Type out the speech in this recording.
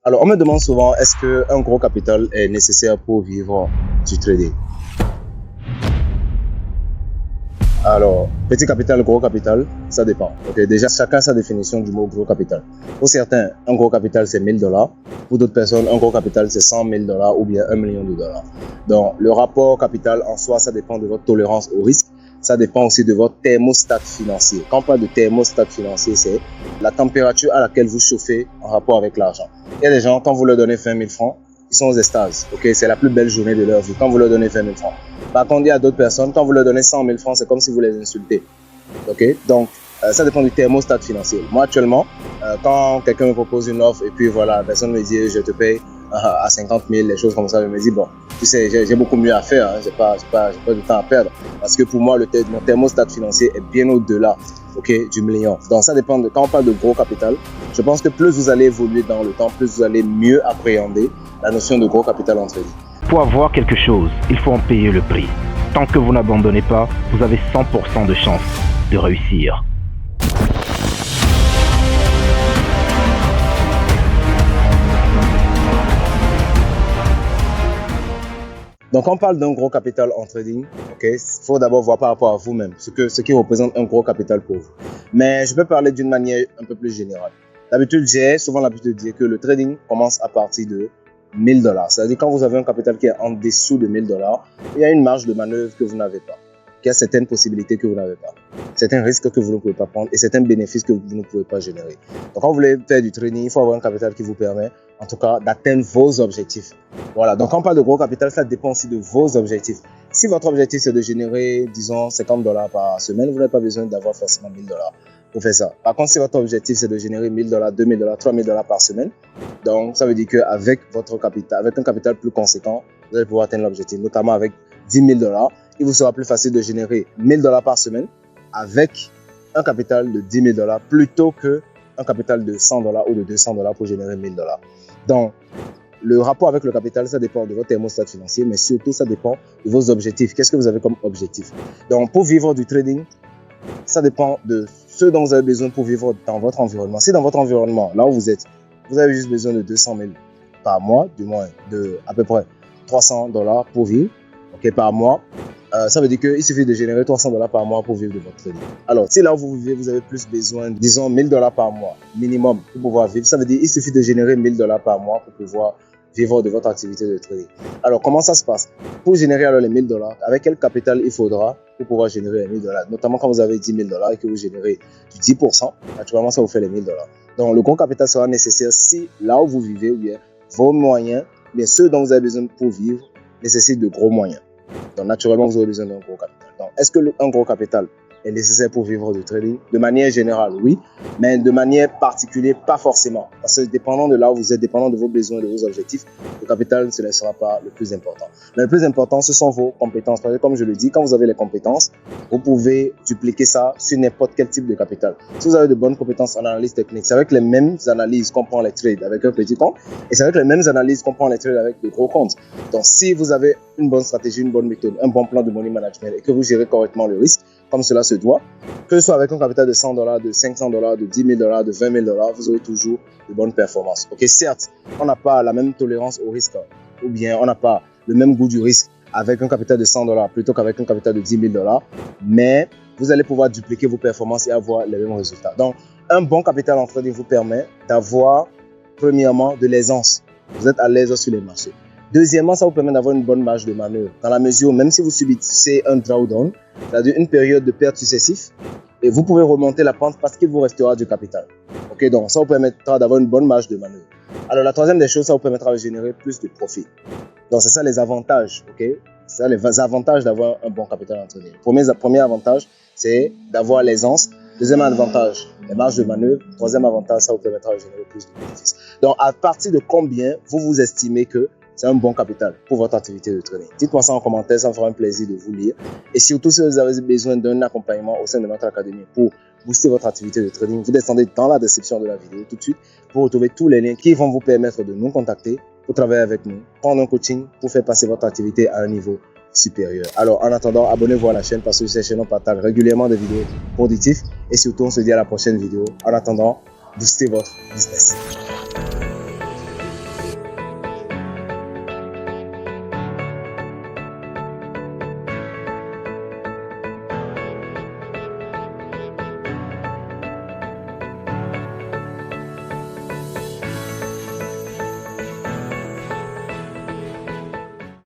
Alors, on me demande souvent, est-ce qu'un gros capital est nécessaire pour vivre du trading? Alors, petit capital, gros capital, ça dépend. Okay, déjà, chacun a sa définition du mot gros capital. Pour certains, un gros capital, c'est 1000 $. Pour d'autres personnes, un gros capital, c'est 100 000 $ ou bien 1 million de dollars. Donc, le rapport capital en soi, ça dépend de votre tolérance au risque. Ça dépend aussi de votre thermostat financier. Quand on parle de thermostat financier, c'est la température à laquelle vous chauffez en rapport avec l'argent. Il y a des gens, quand vous leur donnez 20 000 francs, ils sont aux extases. Okay? C'est la plus belle journée de leur vie quand vous leur donnez 20 000 francs. Par contre, il y a d'autres personnes, quand vous leur donnez 100 000 francs, c'est comme si vous les insultez. Okay? Donc, ça dépend du thermostat financier. Moi, actuellement, quand quelqu'un me propose une offre et puis voilà, la personne me dit je te paye à 50 000, les choses comme ça, je me dis bon, tu sais, j'ai beaucoup mieux à faire, hein, j'ai pas de temps à perdre. Parce que pour moi, mon thermostat financier est bien au-delà, okay, du million. Donc, ça dépend de, quand on parle de gros capital, je pense que plus vous allez évoluer dans le temps, plus vous allez mieux appréhender la notion de gros capital en trading. Pour avoir quelque chose, il faut en payer le prix. Tant que vous n'abandonnez pas, vous avez 100% de chance de réussir. Donc, quand on parle d'un gros capital en trading, il faut d'abord voir par rapport à vous-même ce qui représente un gros capital pour vous. Mais je peux parler d'une manière un peu plus générale. D'habitude, j'ai souvent l'habitude de dire que le trading commence à partir de 1000 $. C'est-à-dire quand vous avez un capital qui est en dessous de 1000 $, il y a une marge de manœuvre que vous n'avez pas. Il y a certaines possibilités que vous n'avez pas, certains risques que vous ne pouvez pas prendre et certains bénéfices que vous ne pouvez pas générer. Donc, quand vous voulez faire du trading, il faut avoir un capital qui vous permet, en tout cas, d'atteindre vos objectifs. Voilà. Donc, quand on parle de gros capital, ça dépend aussi de vos objectifs. Si votre objectif, c'est de générer, disons, 50 $ par semaine, vous n'avez pas besoin d'avoir forcément 1000 $ pour faire ça. Par contre, si votre objectif, c'est de générer 1000 $, 2000 $, 3000 $ par semaine, donc, ça veut dire qu'avec votre capital, avec un capital plus conséquent, vous allez pouvoir atteindre l'objectif, notamment avec 10 000 $. Il vous sera plus facile de générer 1000 $ par semaine avec un capital de 10 000 $ plutôt qu'un capital de 100 $ ou de 200 $ pour générer 1000 $. Donc, le rapport avec le capital, ça dépend de votre thermostat financier, mais surtout, ça dépend de vos objectifs. Qu'est-ce que vous avez comme objectif? Donc, pour vivre du trading, ça dépend de ce dont vous avez besoin pour vivre dans votre environnement. Si dans votre environnement, là où vous êtes, vous avez juste besoin de 200 000 par mois, du moins de à peu près 300 $ pour vivre, par mois, ça veut dire qu'il suffit de générer 300 $ par mois pour vivre de votre trading. Alors, si là où vous vivez, vous avez plus besoin, disons 1000 $ par mois minimum pour pouvoir vivre, ça veut dire qu'il suffit de générer 1000 $ par mois pour pouvoir vivre de votre activité de trading. Alors, comment ça se passe? Pour générer alors les 1000 $, avec quel capital il faudra pour pouvoir générer les 1000 $? Notamment quand vous avez 10 000 $ et que vous générez du 10%, naturellement, ça vous fait les 1000 $. Donc, le gros capital sera nécessaire si là où vous vivez, ou bien vos moyens, bien ceux dont vous avez besoin pour vivre, nécessitent de gros moyens. Donc, naturellement, vous aurez besoin d'un gros capital. Donc, est-ce qu'un gros capital est nécessaire pour vivre du trading? De manière générale, oui, mais de manière particulière, pas forcément. Parce que dépendant de là où vous êtes, dépendant de vos besoins, de vos objectifs, le capital, ce ne sera pas le plus important. Mais le plus important, ce sont vos compétences. Parce que, comme je le dis, quand vous avez les compétences, vous pouvez dupliquer ça sur n'importe quel type de capital. Si vous avez de bonnes compétences en analyse technique, c'est avec les mêmes analyses qu'on prend les trades avec un petit compte, et c'est avec les mêmes analyses qu'on prend les trades avec de gros comptes. Donc, si vous avez une bonne stratégie, une bonne méthode, un bon plan de money management et que vous gérez correctement le risque, comme cela se doit, que ce soit avec un capital de 100 $, de 500 $, de 10 000 $, de 20 000 $, vous aurez toujours de bonnes performances. Certes, on n'a pas la même tolérance au risque ou bien on n'a pas le même goût du risque avec un capital de 100 $ plutôt qu'avec un capital de 10 000 $, mais vous allez pouvoir dupliquer vos performances et avoir les mêmes résultats. Donc, un bon capital en trading vous permet d'avoir, premièrement, de l'aisance. Vous êtes à l'aise sur les marchés. Deuxièmement, ça vous permet d'avoir une bonne marge de manœuvre. Dans la mesure où même si vous subissez un drawdown, c'est-à-dire une période de pertes successives, et vous pouvez remonter la pente parce qu'il vous restera du capital. Donc ça vous permettra d'avoir une bonne marge de manœuvre. Alors la troisième des choses, ça vous permettra de générer plus de profit. Donc c'est ça les avantages, C'est ça les avantages d'avoir un bon capital en trading. Premier avantage, c'est d'avoir l'aisance. Deuxième avantage, les marges de manœuvre. Troisième avantage, ça vous permettra de générer plus de bénéfices. Donc à partir de combien vous estimez que c'est un bon capital pour votre activité de trading? Dites-moi ça en commentaire, ça me fera un plaisir de vous lire. Et surtout, si vous avez besoin d'un accompagnement au sein de notre académie pour booster votre activité de trading, vous descendez dans la description de la vidéo tout de suite pour retrouver tous les liens qui vont vous permettre de nous contacter pour travailler avec nous, prendre un coaching pour faire passer votre activité à un niveau supérieur. Alors, en attendant, abonnez-vous à la chaîne parce que sur cette chaîne, on partage régulièrement des vidéos productives et surtout, on se dit à la prochaine vidéo. En attendant, boostez votre business.